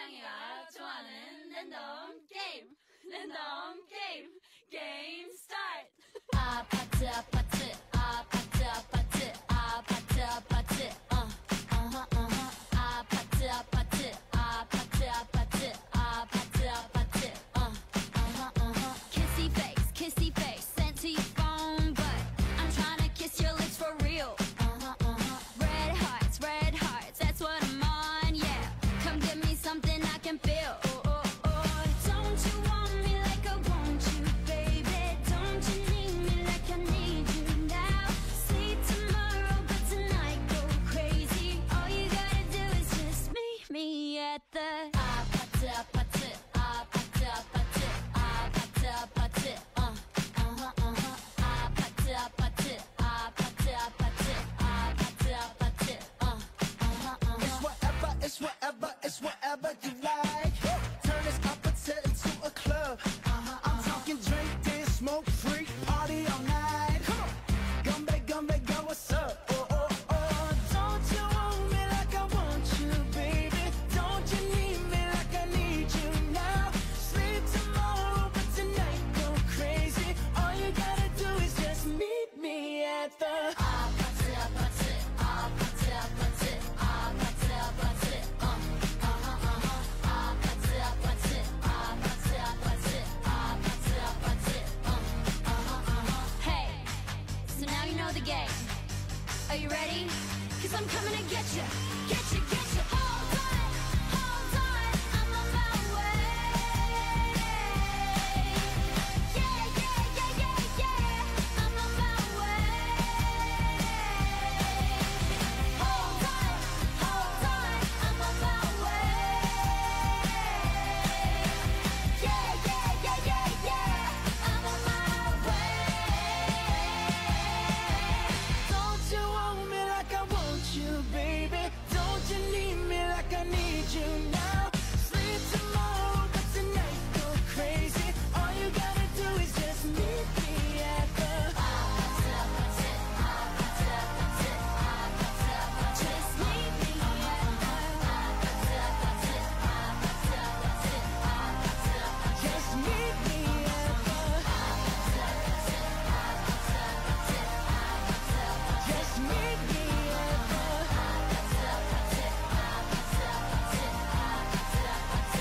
태양이가 좋아하는 랜덤 게임 게임 스타트. 아파트 아파트 아파트 아파트 아파트 아파트 아파트 아파트 아파트 아파트 아파트 아파트 kissy face sent to your phone, but I'm trying to kiss your lips for real. Red hearts, that's what I'm on, yeah. Come give me something I can feel. Don't you want me like I want you, baby? Don't you need me like I need you now? Sleep tomorrow, but tonight go crazy. All you gotta do is just meet me at the 아파트 아파트 아파트 아파트 아파트 아파트 아파트 아파트 아파트 아파트 아파트 It's whatever you like. Turn this opposite into a club. I'm talking drink, dance, smoke, freak, party all night. Gumbe, go, what's up? Don't you want me like I want you, baby? Don't you need me like I need you now? Sleep tomorrow, but tonight go crazy. All you gotta do is just meet me at the 아파트 아파트 아파트 아파트 아파트 아파트 Hey, so now you know the game. Are you ready? 'Cause I'm coming to get you. Hold on, I'm on my way. Yeah, I'm on my way. Hold on, I'm on my way. Yeah, I'm on my way. Don't you want me like I want you, baby? Don't you need me like I need you now? Sleep tomorrow, but tonight go crazy. All you gotta do is just meet me at the 아파트 아파트 아파트 아파트 아파트 아파트 Just meet me at the 아파트 아파트 아파트 아파트 아파트 아파트 just meet me at the 아파트 아파트 아파트 아파트 아파트 아파트 just meet me at the 아파트 아파트 아파트 아파트 아파트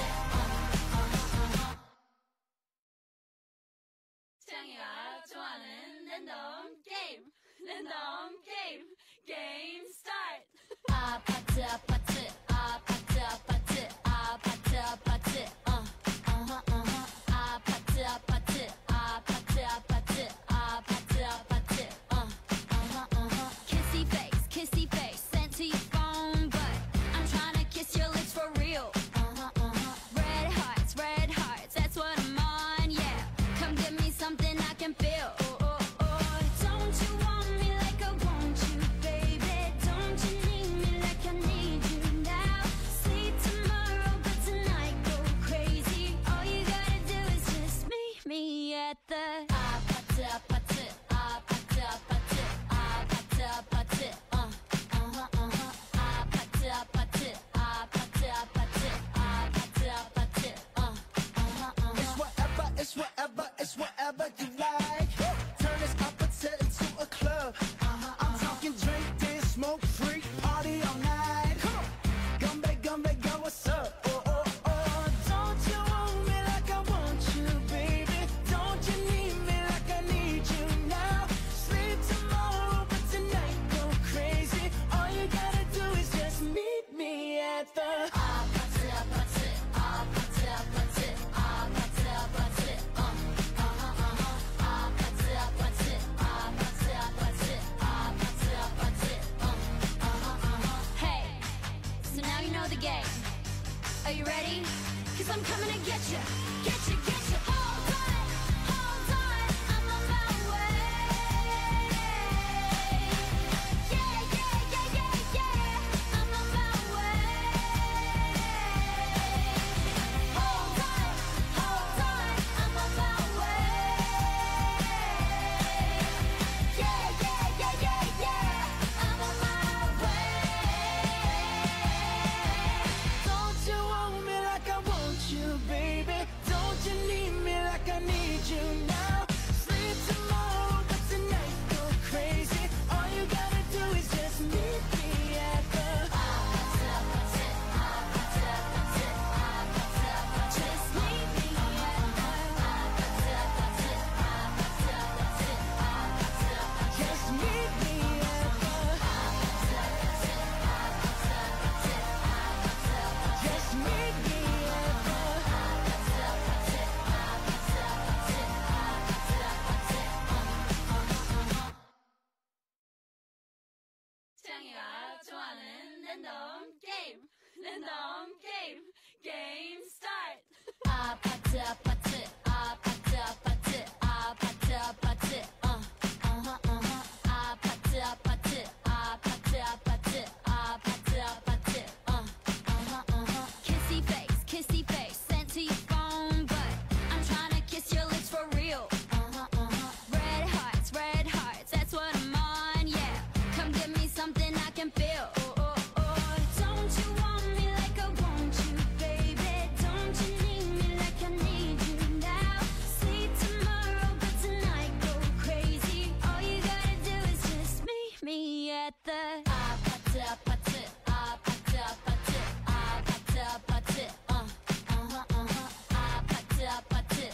태양이가 좋아하는 랜덤 게임 스타트. 아파트 아파트 아파트 아파트 아파트 아파트 아파트 아파트 아파트 아파트 아파트 아파트 kissy face sent to your phone, but I'm trying to kiss your lips for real. Red hearts, that's what I'm on, yeah. Come give me something I can feel. Don't you want me like I want you, baby? Don't you need me like I need you now? Sleep tomorrow, but tonight go crazy. All you gotta do is just meet me at the 아파트 아파트 아파트 아파트 아파트 아파트 아파트 아파트 아파트 아파트 아파트 아파트 It's whatever you like. Turn this opposite into a club. I'm talking drink, dance, smoke, freak, party all night. Gumbe, go, what's up? Don't you want me like I want you, baby? Don't you need me like I need you now? Sleep tomorrow, but tonight go crazy. All you gotta do is just meet me at the 아파트 아파트 아파트 아파트 아파트 아파트 아파트 아파트 아파트 아파트 아파트 Hey, so now you know the game. Are you ready? 'Cause I'm coming to get you. Hold on, I'm on my way. Yeah, I'm on my way. Hold on, I'm on my way. Yeah, I'm on my way. Don't you want me like 랜덤 게임. 랜덤 게임. 게임 스타트. 아파트 아파트 아파트 아파트 아파트 아파트 아파트 아파트 아파트 아파트 아파트 아파트 kissy face sent to your phone but I'm trying to kiss your lips for real red hearts that's what I'm on yeah come give me something I can feel don't you want me like I want you baby don't you need me like I need you now sleep tomorrow but tonight go crazy all you gotta do is just meet me at the 아파트 아파트 아파트 아파트 아파트 아파트 아파트 아파트 아파트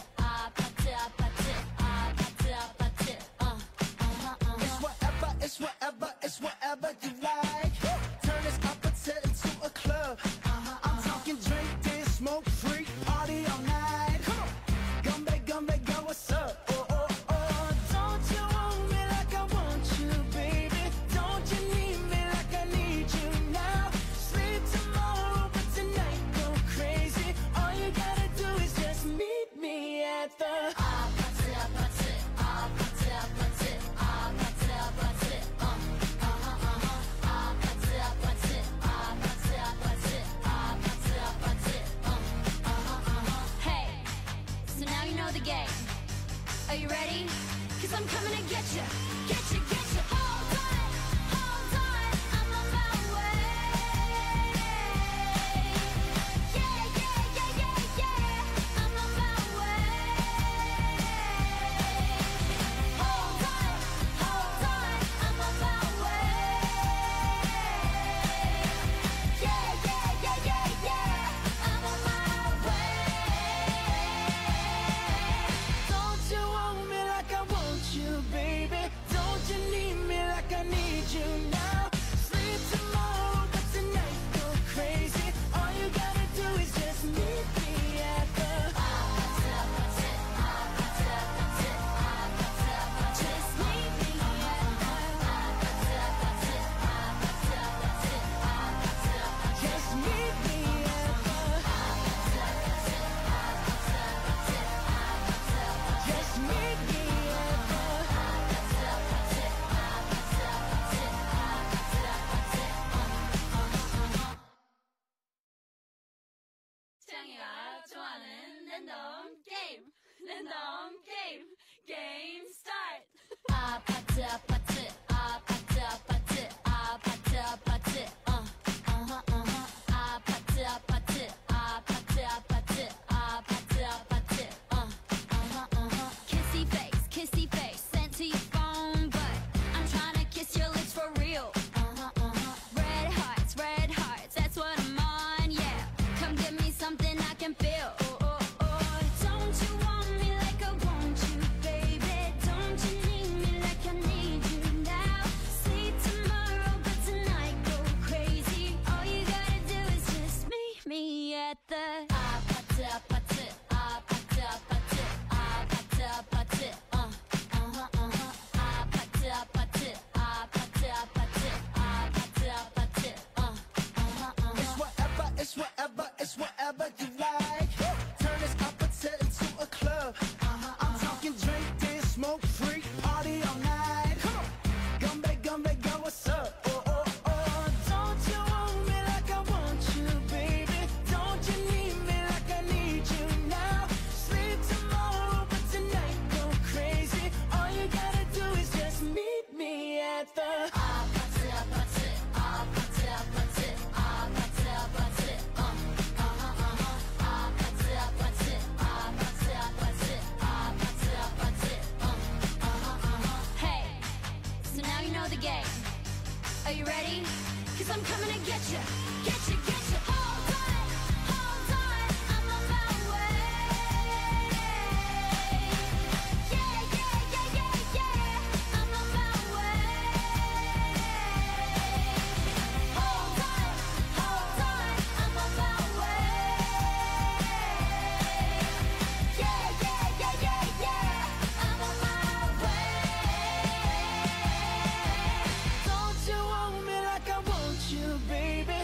아파트 아파트 아파트 It's whatever, it's whatever you like. Turn this opposite into a club. I'm talking drink, dance, smoke, freak, party all night. Come back, go, what's up? Don't you want me like I want you, baby? Don't you need me like I need you now? Sleep tomorrow, but tonight go crazy. All you gotta do is just meet me at the 아파트 아파트 아파트 아파트 아파트 아파트 아파트 아파트 아파트 아파트 아파트 아파트 Hey, so now you know the game. Are you ready? Cause I'm coming to get you, get you, get you. Hold on, I'm on my way. Yeah, I'm on my way. Hold on, I'm on my way. Yeah, I'm on my way. Don't you want me like I want you, baby? Don't you need me like I need you now? Sleep tomorrow, but tonight go crazy. All you gotta do is just meet me at the 아파트 아파트 아파트 아파트 아파트 아파트 Just meet me at the 아파트 아파트 아파트 아파트 아파트 아파트 just meet me at the 아파트 아파트 아파트 아파트 아파트 아파트 just meet me at the 아파트 아파트 아파트 아파트 아파트 아파트 태양이가 좋아하는 랜덤 게임. 랜덤 게임. 게임 스타트. 아파트 아파트 아파트 아파트 아파트 아파트 아파트 아파트 아파트 아파트 아파트 아파트 kissy face sent to your phone but I'm trying to kiss your lips for real red hearts that's what I'm on yeah come give me something I can feel don't you want me like I want you baby don't you need me like I need you now sleep tomorrow but tonight go crazy all you gotta do is just meet me at the 아파트 아파트 아파트 아파트 아파트 아파트 아파트 아파트 아파트 아파트 아파트 아파트 It's whatever you like. Turn this opposite into a club. I'm talking drink, dance, smoke, freak, party all night. Come back, go, what's up? Don't you want me like I want you, baby? Don't you need me like I need you now? Sleep tomorrow, but tonight go crazy. All you gotta do is just meet me at the 아파트 아파트 아파트 아파트 아파트 아파트 아파트 아파트 아파트 아파트 아파트 아파트 Hey, so now you know the game. Are you ready? Cause I'm coming to get you, get you, get you. Hold on, I'm on my way. Yeah, I'm on my way. Hold on, I'm on my way. Yeah, I'm on my way. Don't you want me like I want you, baby?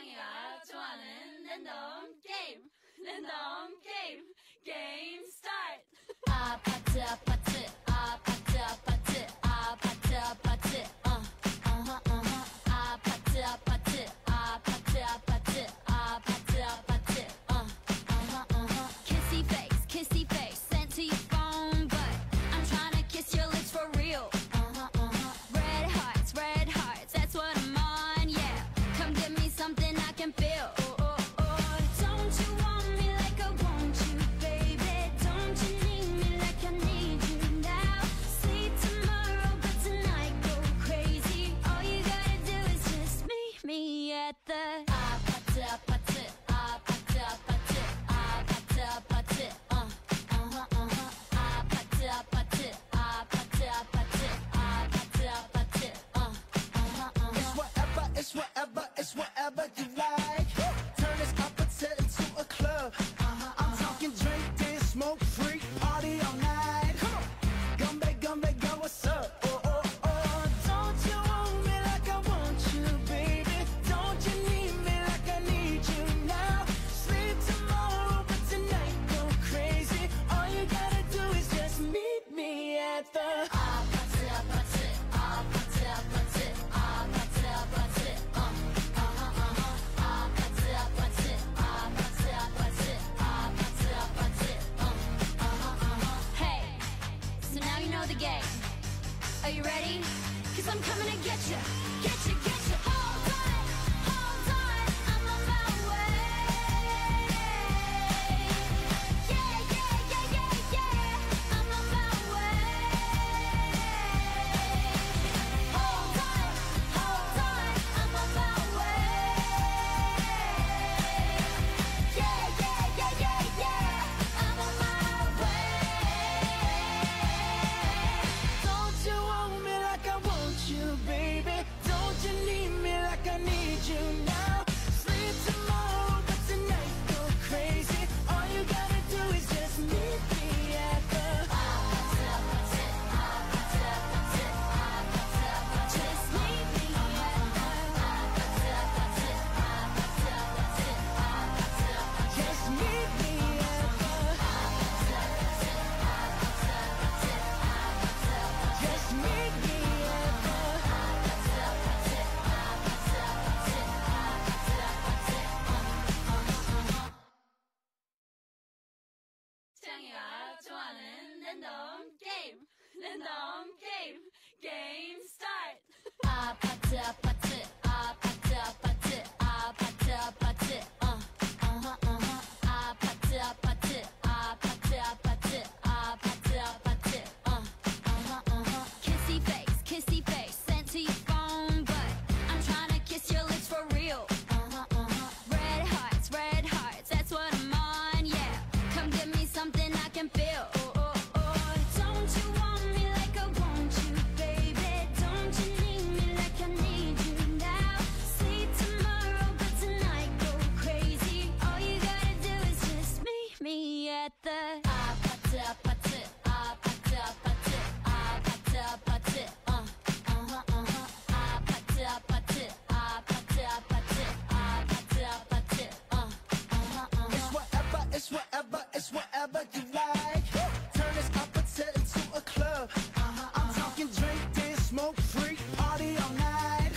태양이가 좋아하는 랜덤 게임 게임 스타트. 아파트 아파트 아파트 아파트 아파트 아파트 아파트 아파트 아파트 아파트 아파트 아파트 kissy face sent to your phone but I'm trying to kiss your lips for real. Red hearts, that's what I'm on, yeah. Come give me something I can feel. Don't you want me like I want you, baby? Don't you need me like I need you now? Sleep tomorrow, but tonight go crazy. All you gotta do is just meet me at the 아파트 아파트 아파트 아파트 아파트 아파트 아파트 아파트 아파트 아파트 아파트 It's whatever you like. Turn this opposite into a club. I'm talking drink, dance, smoke, freak, party all night. Gumbe, go, what's up? Don't you want me like I want you, baby? Don't you need me like I need you now? Sleep tomorrow, but tonight go crazy. All you gotta do is just meet me at the 아파트 아파트 아파트 아파트 아파트 아파트 아파트 아파트 아파트 아파트 아파트 Hey, so now you know the game. Are you ready? 'Cause I'm coming to get you. Hold on, I'm on my way. Yeah, I'm on my way. Hold on, I'm on my way. Yeah, I'm on my way. Don't you want me like I want you, baby? Don't you need me like I need you now? Sleep tomorrow, but tonight go crazy. All you gotta do is just meet me at the 아파트 아파트 아파트 아파트 아파트 아파트 Just meet me at the 아파트 아파트 아파트 아파트 아파트 아파트 just meet me at the 아파트 아파트 아파트 아파트 아파트 아파트 just meet me at the 아파트 아파트 아파트 아파트 아파트 아파트 태양이가 좋아하는 랜덤 게임 게임 스타트. 아파트 아파트 아파트 아파트 아파트 아파트 아파트 아파트 아파트 아파트 아파트 아파트 kissy face sent to your phone but I'm trying to kiss your lips for real. Red hearts, that's what I'm on, yeah. Come give me something I can feel. Don't you want me like I want you, baby? Don't you need me like I need you now? Sleep tomorrow, but tonight go crazy. All you gotta do is just meet me at the 아파트 아파트 아파트 아파트 아파트 아파트 아파트 아파트 아파트 아파트 아파트 아파트 It's whatever you like. Turn this opposite into a club. I'm talking drink, dance, smoke, freak, party all night.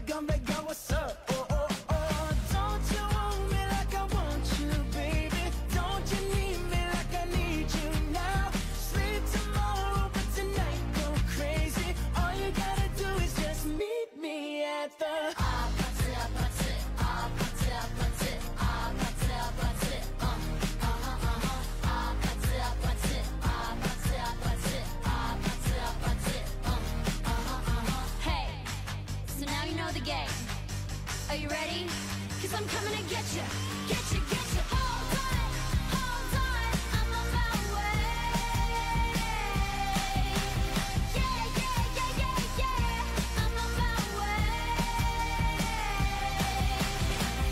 Gumbe, go, what's up? Don't you want me like I want you, baby? Don't you need me like I need you now? Sleep tomorrow, but tonight go crazy. All you gotta do is just meet me at the 아파트 아파트 아파트 아파트 아파트 아파트 아파트 아파트 아파트 아파트 아파트 Hey, so now you know the game. Are you ready? 'Cause I'm coming to get you. Hold on, I'm on my way. Yeah, I'm on my way.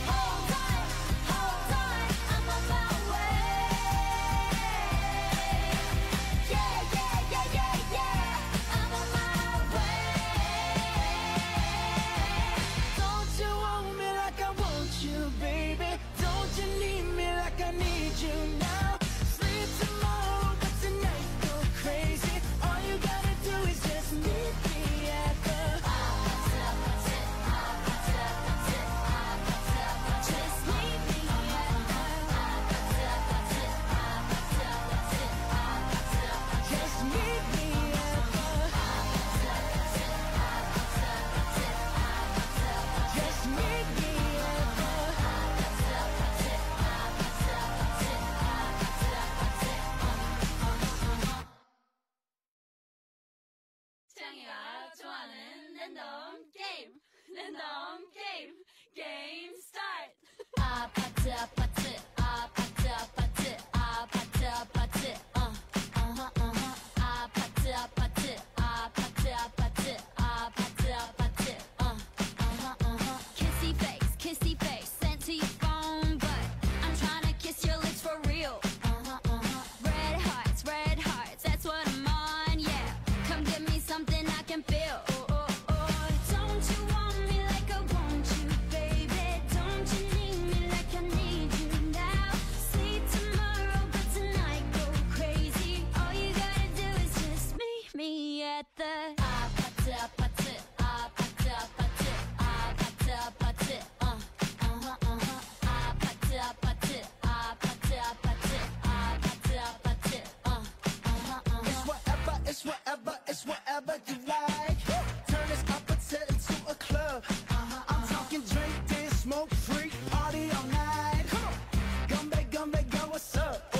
Hold on, I'm on my way. Yeah, I'm on my way. Don't you want me like 태양이가 좋아하는 랜덤 게임. 랜덤 게임. 게임 스타트. 아파트 아파트 아파트 아파트 아파트 아파트 아파트 아파트 아파트 아파트 아파트 아파트 kissy face sent to your phone but I'm trying to kiss your lips for real red hearts that's what I'm on yeah come give me something I can feel don't you want me like I want you baby don't you need me like I need you now sleep tomorrow but tonight go crazy all you gotta do is just meet me at the 아파트 아파트 아파트 아파트 아파트 아파트 아파트 아파트 아파트 아파트 아파트 아파트 It's whatever, it's whatever you like. Turn this opposite into a club. I'm talking drink, dance, smoke, freak, party all night. Come back, go, what's up?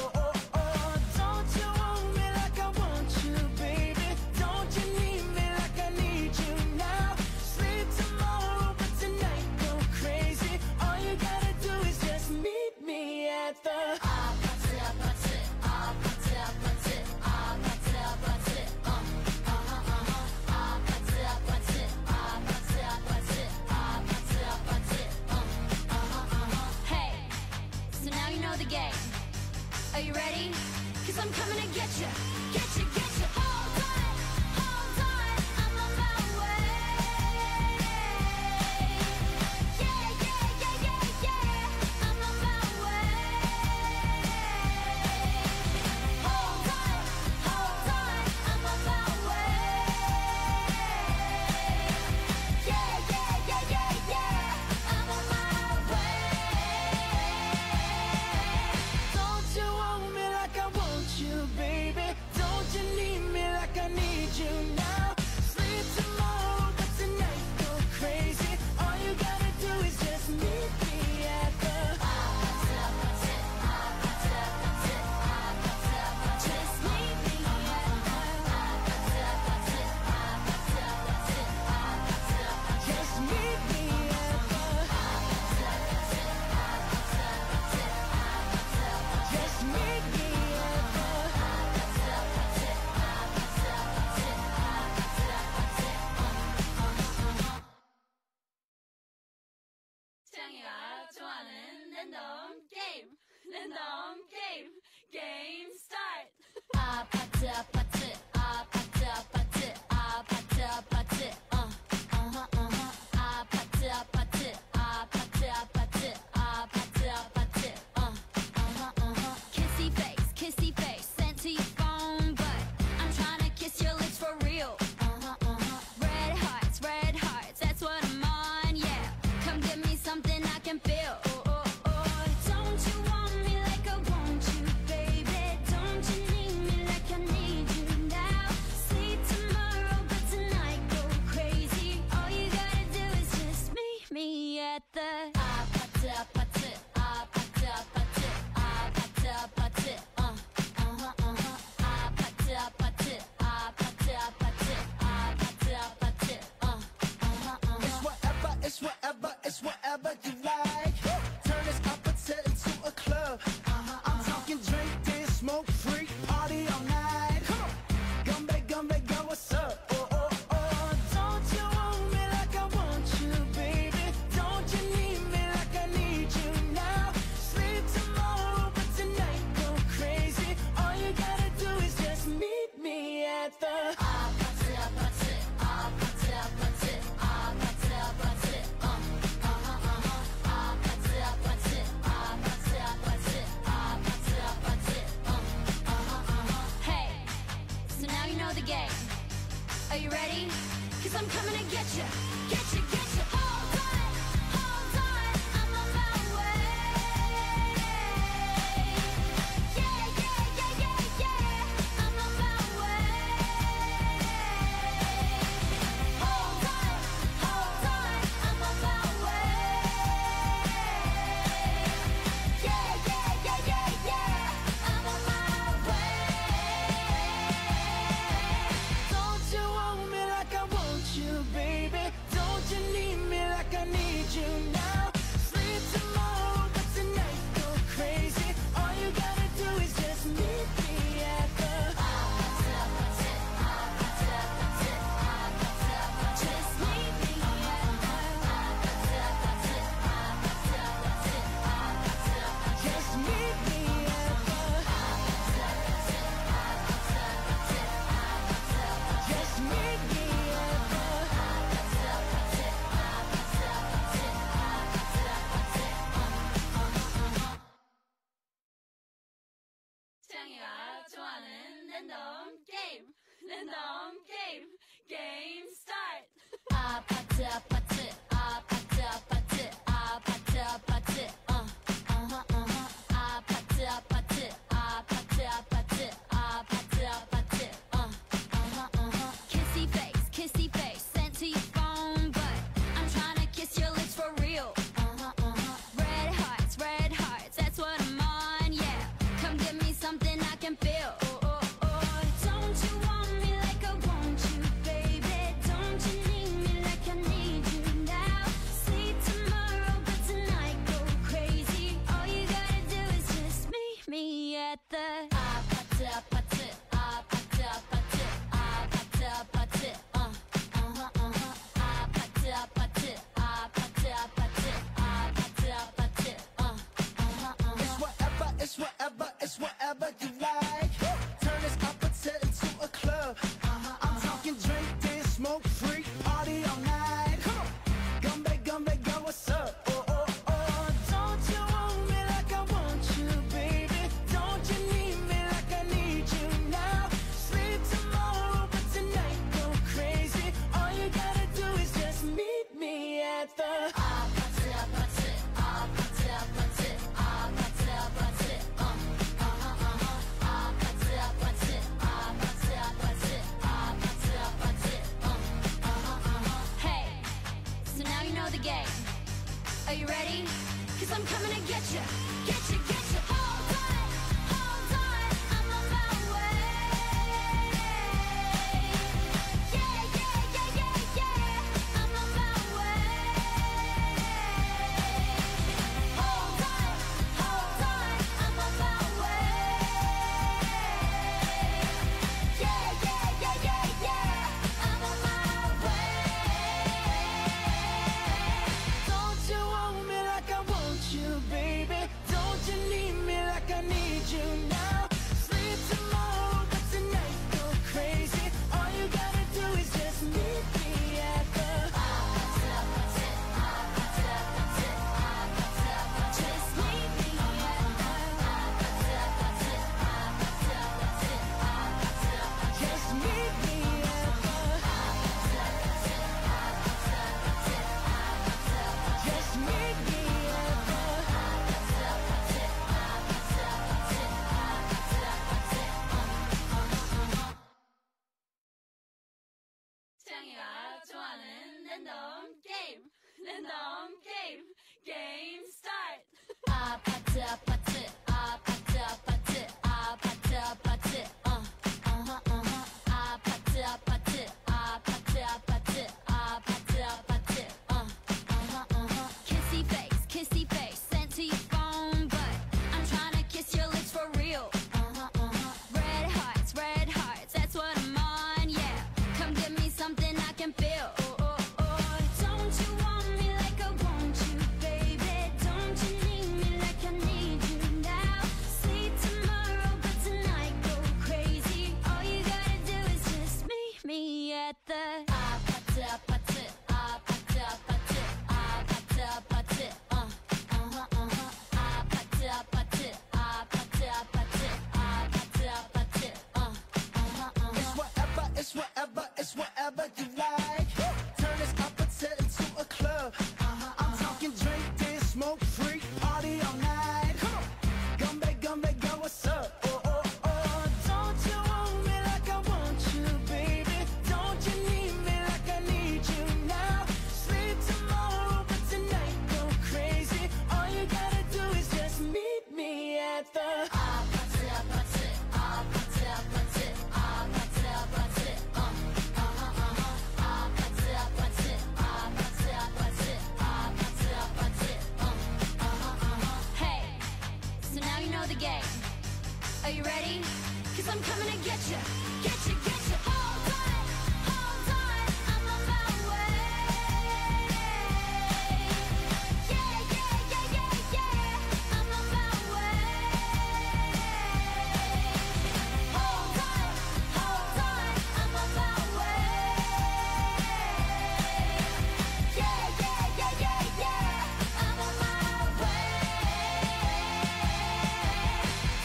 Don't you want me like I want you, baby? Don't you need me like I need you now? Sleep tomorrow, but tonight go crazy. All you gotta do is just meet me at the 아파트 아파트 아파트 아파트 아파트 아파트 아파트 아파트 아파트 아파트 아파트 아파트 Hey, so now you know the game. Are you ready? Cause I'm coming to get you, get you, get you. Hold on, I'm on my way. Yeah, I'm on my way. Hold on, I'm on my way. Yeah, I'm on my way. Don't you want me like I want you, baby? Don't you need me like I need you now? Sleep tomorrow, but tonight go crazy. All you gotta do is just meet me at the 아파트 아파트 아파트 아파트 아파트 아파트 Just meet me at the 아파트 아파트 아파트 아파트 아파트 아파트 just meet me at the 아파트 아파트 아파트 아파트 아파트 아파트 just meet me at the 아파트 아파트 아파트 아파트 아파트 아파트 태양이가 좋아하는 랜덤 게임. 랜덤 게임. 게임 스타트. 아파트 아파트 아파트 아파트 아파트 아파트 아파트 아파트 아파트 아파트 아파트 아파트 kissy face sent to your phone but I'm trying to kiss your lips for real red hearts that's what I'm on yeah come give me something I can feel don't you want me like I want you baby don't you need me like I need you now sleep tomorrow but tonight go crazy all you gotta do is just meet me at the 아파트 아파트 아파트 아파트 아파트 아파트 아파트 아파트 아파트 아파트 아파트 아파트 It's whatever you like. Turn this opposite into a club. I'm talking drink, dance, smoke, freak, party all night. Come back, go, what's up? Don't you want me like I want you, baby? Don't you need me like I need you now? Sleep tomorrow, but tonight go crazy. All you gotta do is just meet me at the 아파트 아파트 아파트 아파트 아파트 아파트 아파트 아파트 아파트 아파트 아파트 아파트 Hey, so now you know the game. Are you ready? Cause I'm coming to get you, get you, get you. Hold on, I'm on my way. Yeah, I'm on my way. Hold on, I'm on my way. Yeah, I'm on my way. Don't you want me like it's whatever you like. Turn this opposite into a club. I'm talking drink, dance, smoke, freak, party all night. Come on, gumbe, go, what's up? Oh, oh, oh, don't you want me like I want you, baby? Don't you need me like I need you now? Sleep tomorrow, but tonight go crazy. All you gotta do is just meet me at the Are you ready? 'Cause I'm coming to get you, get you, get you. Hold on, I'm on my way. Yeah, I'm on my way. Hold on, I'm on my way. Yeah, I'm on my way. Don't you want me like I want you, baby? Don't you need me like I need you now? Sleep tomorrow, but tonight go crazy. All you gotta do is just meet me at the just meet me at just meet me at just meet me 태양이가 좋아하는 랜덤 게임 랜덤 게임 게임 스타트 아파트 아파트 아파트 아파트 아파트 아파트 아파트 아파트 아파트 아파트 아파트 아파트 kissy face sent to your phone but I'm trying to kiss your lips for real red hearts that's what I'm on yeah come give me something I can feel don't you want me like I want you baby don't you need me like I need you now sleep tomorrow but tonight go crazy all you gotta do is just meet me at the 아파트 아파트 아파트 아파트 아파트 아파트 아파트 아파트 아파트 아파트 아파트 아파트 It's whatever you like. Turn this opposite into a club. I'm talking drink, dance, smoke, freak, party all night. Come on, gumbe, go, what's up? Oh, oh, oh, don't you want me like I want you, baby? Don't you need me like I need you now? Sleep tomorrow, but tonight go crazy. All you gotta do is just meet me at the 아파트 아파트 아파트 아파트 아파트 아파트 아파트 아파트 아파트 아파트 아파트 Hey, so now you know the game. Are you ready? 'Cause I'm coming to get you, get you, get you. Hold on, I'm on my way. Yeah, I'm on my way. Hold on, I'm on my way. Yeah, I'm on my way.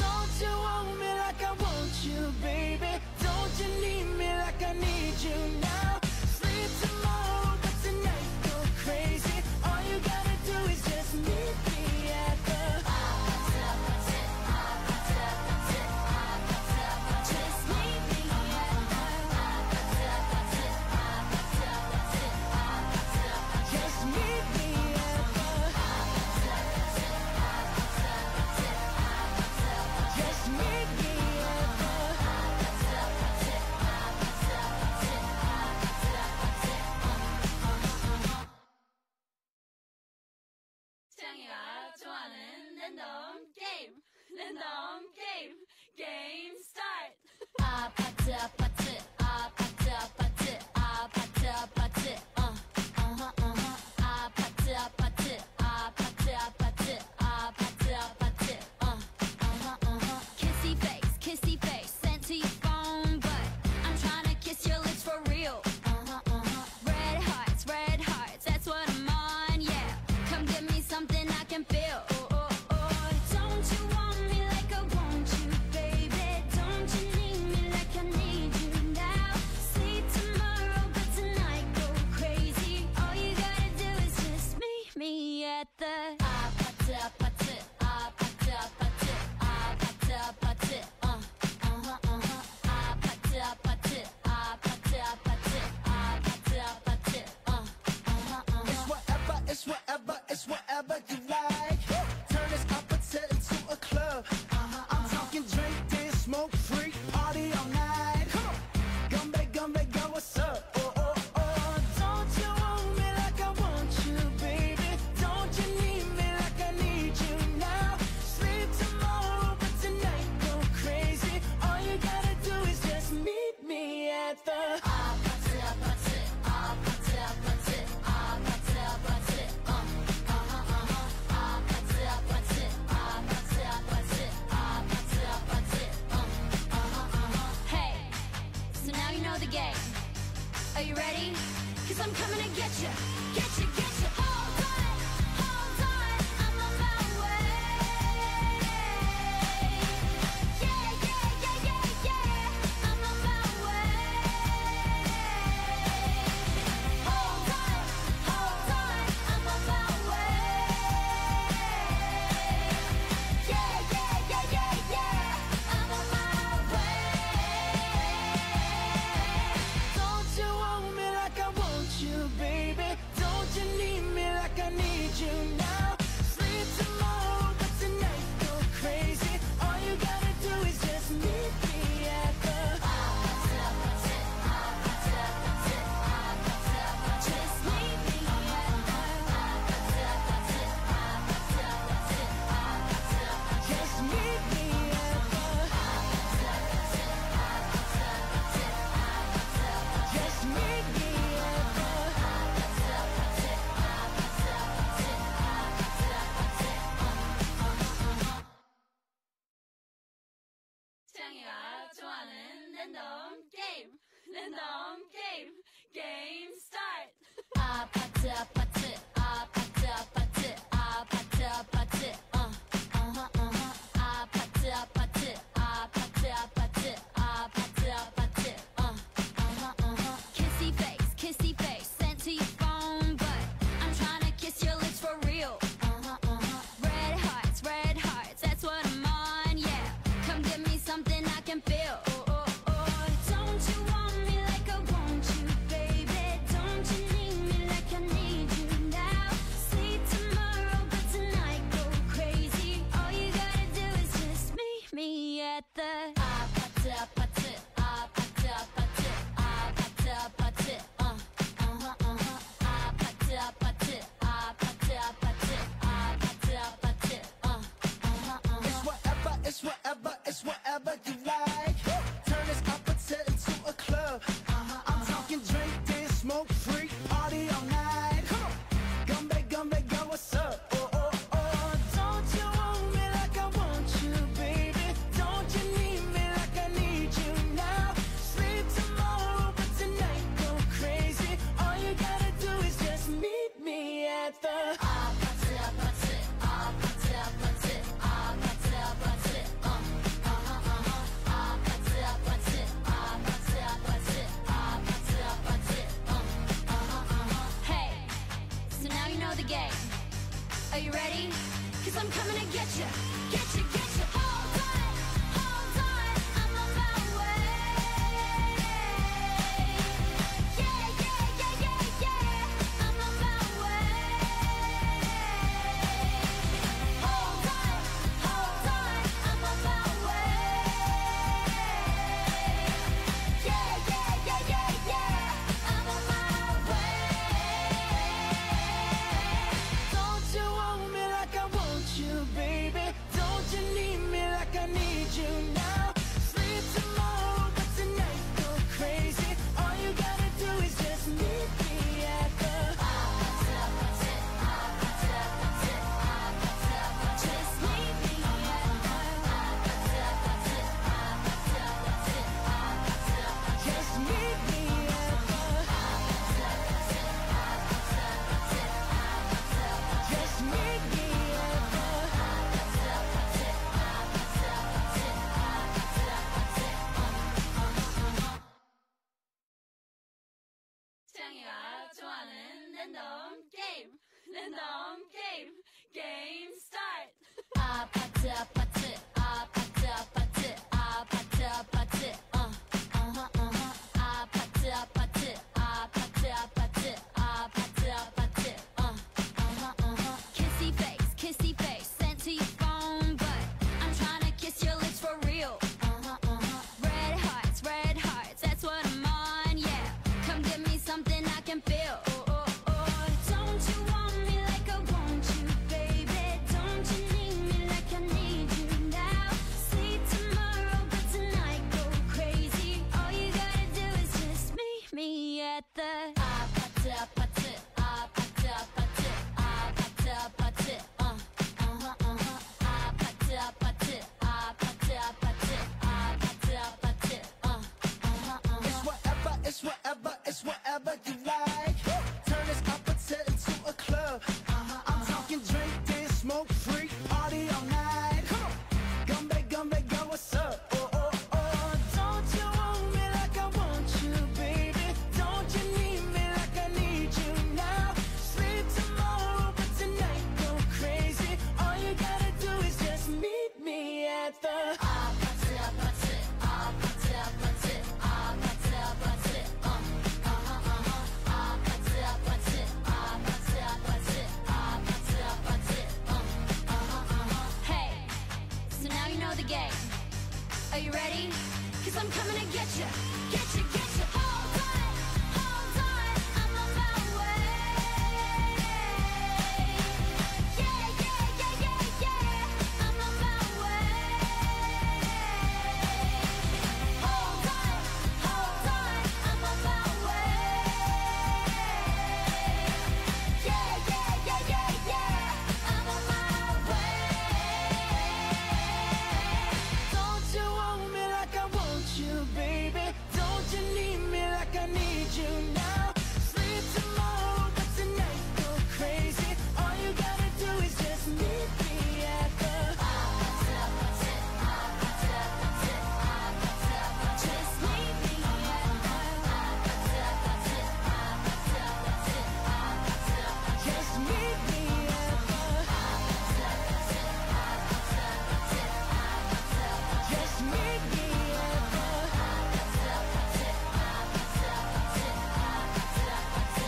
Don't you want me like I want you, baby? Don't you need me like I need you now? Sleep tomorrow, but tonight go crazy. All you gotta do is just meet me at the Just meet me just meet me at the just meet me 태양이가 좋아하는 랜덤 게임 랜덤 게임 게임 스타트 아파트 아파트 아파트 아파트 아파트 아파트 아파트 아파트 아파트 아파트 아파트 아파트 it's whatever you like. Turn this opposite into a club. I'm talking drink, dance, smoke, freak, party all night. Gumbe, go, what's up? Oh, oh, oh. Don't you want me like I want you, baby? Don't you need me like I need you now? Sleep tomorrow, but tonight go crazy. All you gotta do is just meet me at the Are you ready? Cause I'm coming to get you. Hold on, I'm on my way. Yeah, I'm on my way. Hold on, I'm on my way. Yeah, I'm on my way. Don't you want me like I want you, baby? Don't you need me like I need you now? Sleep tomorrow, but tonight go crazy. All you gotta do is just meet me at the just meet me at the just meet me at the just meet me at 태양이가 좋아하는 랜덤 게임 게임 스타트. 아파트 아파트 아파트 아파트 아파트 아파트 아파트 아파트 아파트 아파트 아파트 아파트 kissy face sent to your phone but I'm trying to kiss your lips for real. Red hearts, that's what I'm on, yeah. Come give me something I can feel. Don't you want me like I want you, baby? Don't you need me like I need you now? Sleep tomorrow, but tonight go crazy. All you gotta do is just meet me at the 아파트 아파트 아파트 아파트 아파트 아파트 아파트 아파트 아파트 아파트 아파트 아파트 it's whatever you like. Turn this opposite into a club. I'm talking drink, dance, smoke, freak, party all night. Gumbe, go, what's up? Oh, oh, oh. Don't you want me like I want you, baby? Don't you need me like I need you now? Sleep tomorrow, but tonight go crazy. All you gotta do is just meet me at the 아파트 아파트 아파트 아파트 아파트 아파트 아파트 아파트 아파트 아파트 아파트 아파트 Hey, so now you know the game. Are you ready? Cause I'm coming to get you. Hold on, I'm on my way. Yeah, I'm on my way. Hold on, I'm on my way. Yeah, I'm on my way. Don't you want me like I want you, baby? Don't you need me like I need you now? Sleep tomorrow, but tonight go crazy. All you gotta do is just meet me at the just meet me at just meet me at just meet me 태양이가 좋아하는 랜덤 게임 게임 스타트. 아파트 아파트 아파트 아파트 아파트 아파트 아파트 아파트 아파트 아파트 아파트 아파트 the 아파트 아파트 아파트 아파트 아파트 아파트 아파트 아파트 아파트 아파트 아파트 아파트 It's whatever, it's whatever you like. Turn this opposite into a club. I'm talking drink, dance, smoke, freak, party all night. Gumbe, go, what's up? Oh, oh, oh. Don't you want me like I want you, baby? Don't you need me like I need you now? Sleep tomorrow, but tonight go crazy. All you gotta do is just meet me at the 아파트 아파트 아파트 아파트 아파트 아파트 아파트 아파트 아파트 아파트 아파트 아파트 Hey, so now you know the game. Are you ready? 'Cause I'm coming to get you, get you, get you. Hold on, I'm on my way. Yeah, I'm on my way. Hold on, I'm on my way. Yeah, I'm on my way. Don't you want me like I want you, baby? Don't you need me like I need you now? Sleep tomorrow, but tonight go crazy. All you gotta do is just meet me at the 아파트 아파트 아파트 아파트 아파트 아파트 Just meet me at the 아파트 아파트 아파트 아파트 아파트 아파트 just meet me at the 아파트 아파트 아파트 아파트 아파트 아파트 just meet me at the 아파트 아파트 아파트 아파트 아파트 아파트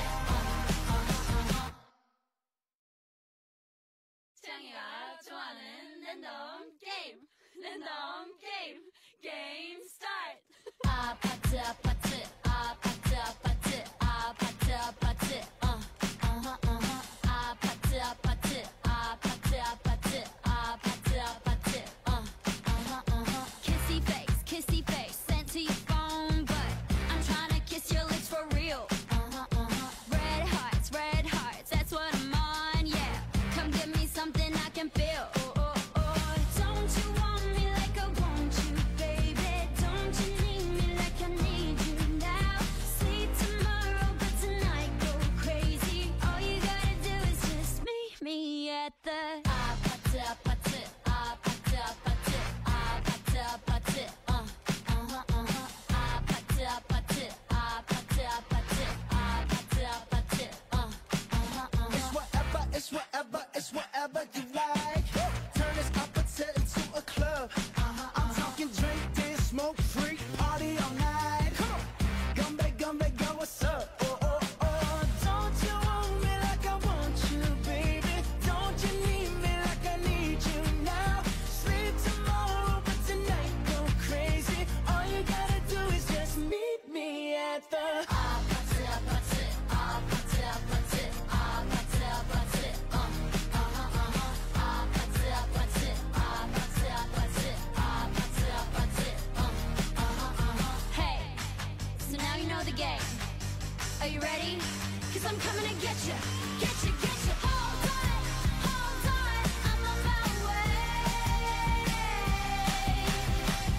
창이가 좋아하는 랜덤 게임. 랜덤 게임. 게임 스타트. 아파트 아파트 아파트 아파트 아파트 아파트 아파트 아파트 아파트 아파트 아파트 아파트 kissy face sent to your phone but I'm trying to kiss your lips for real red hearts that's what I'm on yeah come give me something I can feel don't you want me like I want you baby don't you need me like I need you now sleep tomorrow but tonight go crazy all you gotta do is just meet me at the 아파트 아파트 아파트 아파트 아파트 아파트 아파트 아파트 아파트 아파트 아파트 아파트 It's whatever you like. Turn this opposite into a club. I'm talking drink, dance, smoke, freak, party all night. Gumbe, go, what's up? Oh, oh, oh. Don't you want me like I want you, baby? Don't you need me like I need you now? Sleep tomorrow, but tonight go crazy. All you gotta do is just meet me at the 아파트 아파트 아파트 아파트 아파트 아파트 아파트 아파트 아파트 아파트 아파트 아파트 Hey, so now you know the game. Are you ready? 'Cause I'm coming to get you, get you, get you. Hold on, I'm on my way.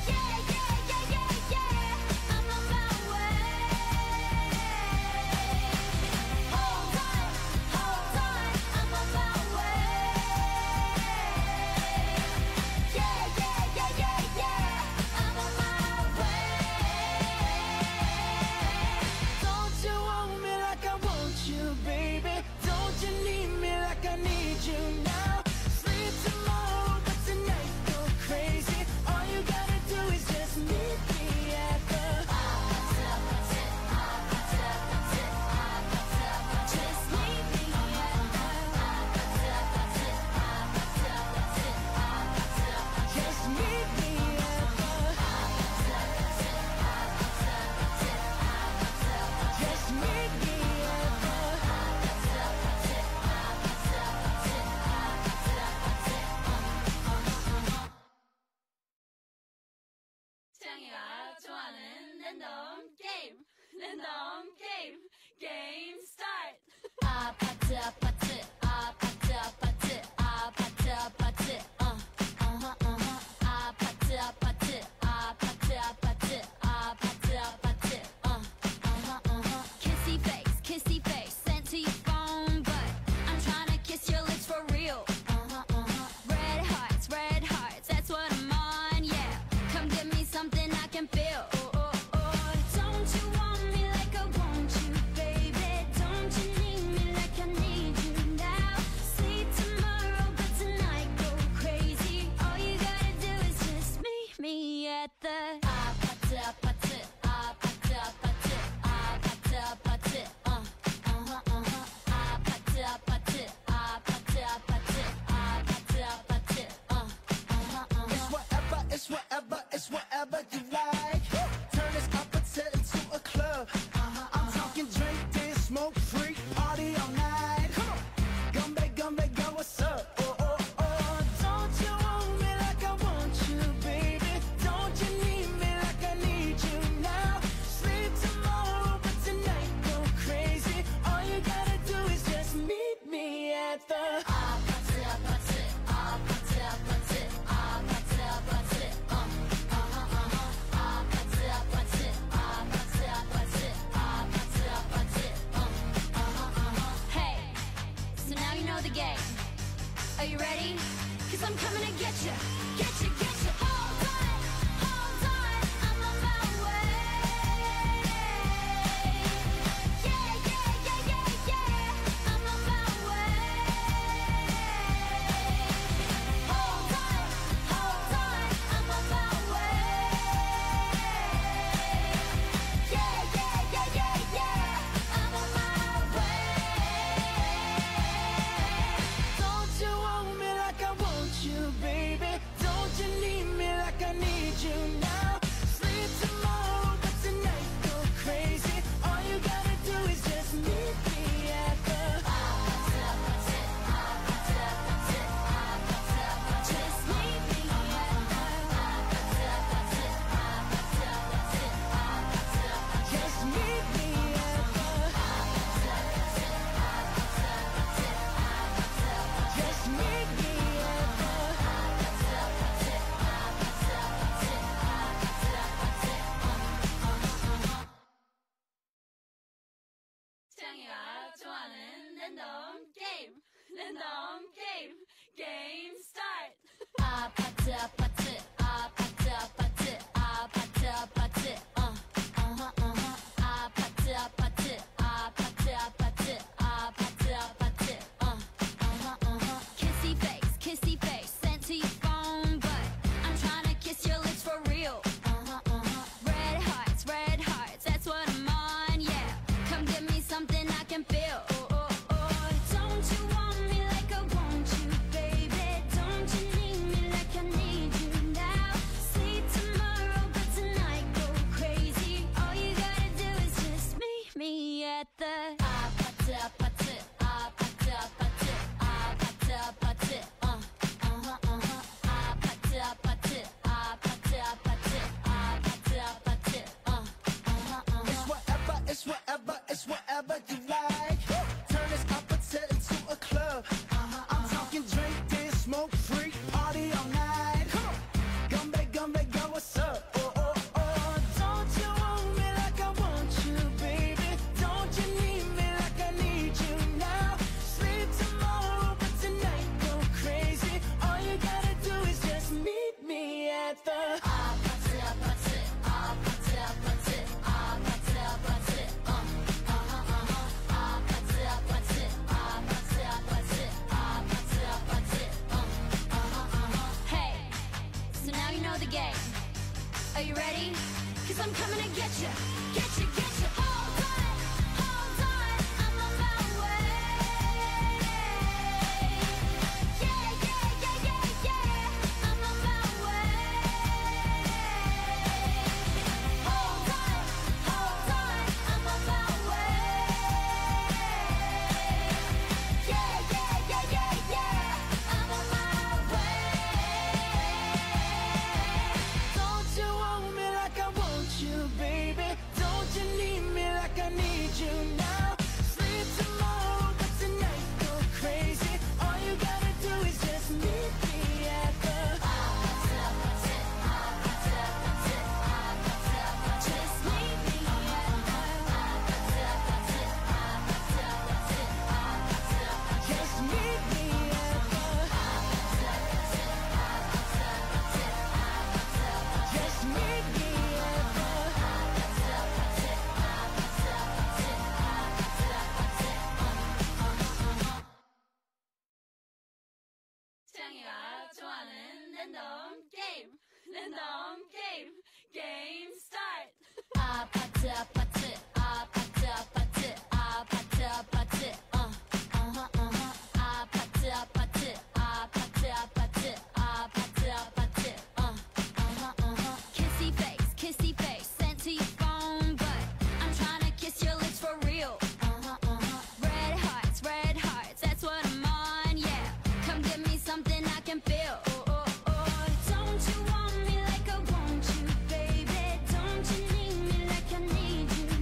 Yeah, I'm on my way. Hold on, I'm on my way. Yeah, I'm on my way. Don't you want me like I want you, baby? Don't you need game. Are you ready? 'Cause I'm coming to get you, get you, get you. Hold on, I'm on my way. Yeah, yeah, yeah, yeah, yeah, I'm on my way. Hold on, I'm on my way. Yeah, yeah, yeah, yeah, yeah, I'm on my way. Don't you want me like I want you, baby? Don't you need me like I need you now? Sleep tomorrow, but tonight go crazy. All you gotta do is just meet me at the Just meet me at Just meet me at the Just meet me at the 창이가 좋아하는 랜덤 게임. 랜덤 게임. 게임 스타트. 아파트 아파트 아파트 아파트 아파트 아파트 아파트 아파트 아파트 아파트 아파트 아파트 kissy face sent to your phone but I'm trying to kiss your lips for real. Red hearts, that's what I'm on, yeah. Come give me something I can feel. Don't you want me like I want you, baby? Don't you need me like I need you now? Sleep tomorrow, but tonight go crazy. All you gotta do is just meet me at the 아파트 아파트 아파트 아파트 아파트 아파트 아파트 아파트 아파트 아파트 아파트 아파트 It's whatever, it's whatever you like. Turn this opposite into a club. I'm talking drink, dance, smoke, freak, party all night. Gumbe, go, what's up? Oh, don't you want me like I want you, baby? Don't you need me like I need you now? Sleep tomorrow, but tonight go crazy. All you gotta do is just meet me at the 아파트 아파트 아파트 아파트 아파트 아파트 아파트 아파트 아파트 아파트 Hey, so now you know the game. Are you ready? 'Cause I'm coming to get you, get you, get you. Hold on, I'm on my way. Yeah, yeah, yeah, yeah, yeah, I'm on my way. Hold on, I'm on my way. Yeah, yeah, yeah, yeah, yeah, I'm on my way. Don't you want me like I want you, baby? Don't you need me like I need you now? Sleep tomorrow, but tonight go crazy. All you gotta do is just meet me at the Just meet me Just meet me at the Just meet me at the 창이가 좋아하는 랜덤 게임. 랜덤 게임. 게임 스타트. 아파트 아파트 아파트 아파트 아파트 아파트 아파트 아파트 아파트 아파트 아파트 아파트 kissy face sent to your phone but I'm trying to kiss your lips for real. Red hearts, that's what I'm on, yeah. Come give me something I can feel. Don't you want me like I want you, baby? Don't you need me like I need you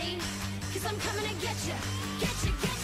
ready? Cause I'm coming to get you, get you, get you.